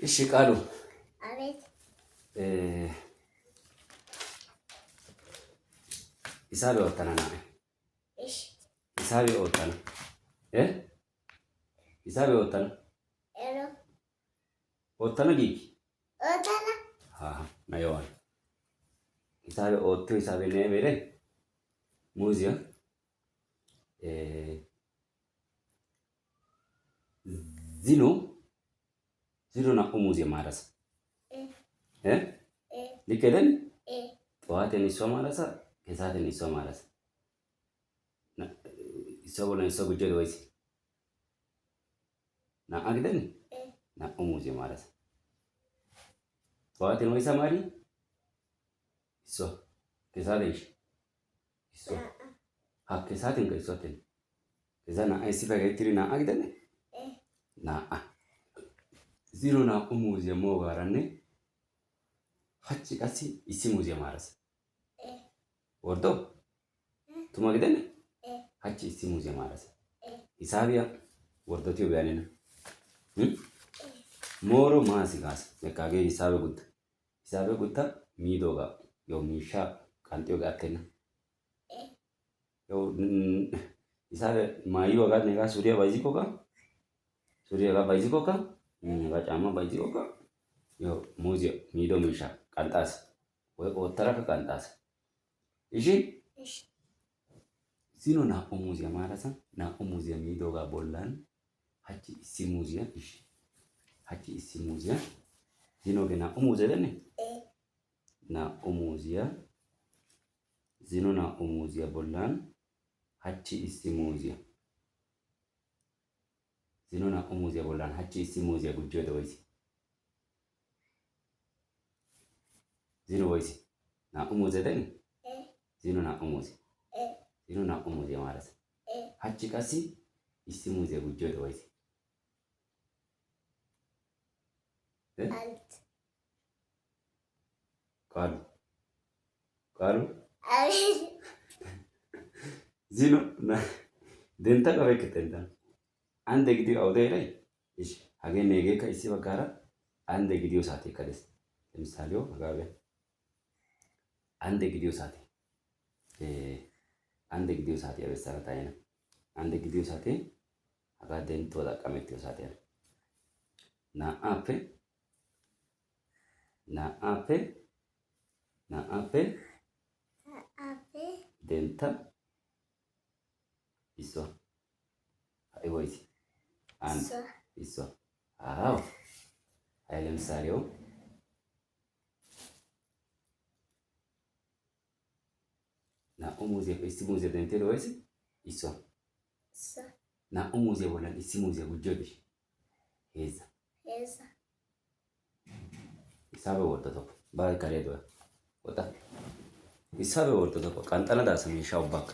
እሺ ቃሉ አቤት። ሂሳብ ያወጣና ነው። እሺ ሂሳብ ያወጣና ሂሳብ ያወጣና ኤሎ ወጣና ጊዜ ወጣና ናየዋል ሂሳብ ወጥቶ ሂሳብ ነው የበለኝ ሙዚየም ዚኖ ዚኖና ሙዚየም ማረስ ሊከደን ጠዋትን ይሷ ማረሳ ከሰዓትን ይሷ ማረሳ ይሰቦና ይሷ ጉጀል ወይስ ና አግደን ና ሙዚየም ማረስ ጠዋትን ወይስ ማሪ ይሷ ከሰዓትን ይሷ ከሰዓትን ከይሷትን ከዛ ና አይሲ ፈገትሪ ና አግደን ና zero na umuze mo garanne hachi kasi isi muze maras ordo tuma gidene hachi isi muze maras isabia ordo tio bianena moro masi gas mekage hisabe gutta midoga yo misha kantio gatena yo isabe mayo ga nega surya baiziko ka bacama baiziko ka yo muziyo mido misha kantas ወይ ወተራ ከቃንጣስ እሺ ሲኖ ና ሙዚያ ማራሳ ና ሙዚያ ሚዶጋ ቦላን hachi isi muziya ishi hachi isi muziya zino gena umuze dene na umuziya zino na umuziya bollan hachi isi muziya zino na umuziya bollan hachi isi muziya gujjo da waisi zino waisi na umuze dene zino na umuziya marasa hachi kasi isi muziya gujjo da waisi Kalu zino na denta ka beketenda ande gidiyo awde ray ish hage nege ka isi bagara ande gidiyo saate kades ለምሳሌው አጋበ አንድ ጊዜው ሳቴ ያበሰራት አይነ አንድ ጊዜው ሳቴ አጋደን ተወዳ ቀመቴው ሳቴ ና አፔ ደንታ ይሶ አይ ወይስ አንድ ይሶ አዎ አይ ለምሳሌው na umuze isi muze dentelo wese iso na umuze wala isi muze gujobi heza isabe worto to ba kare do wata isabe worto to kantana da sami shaubak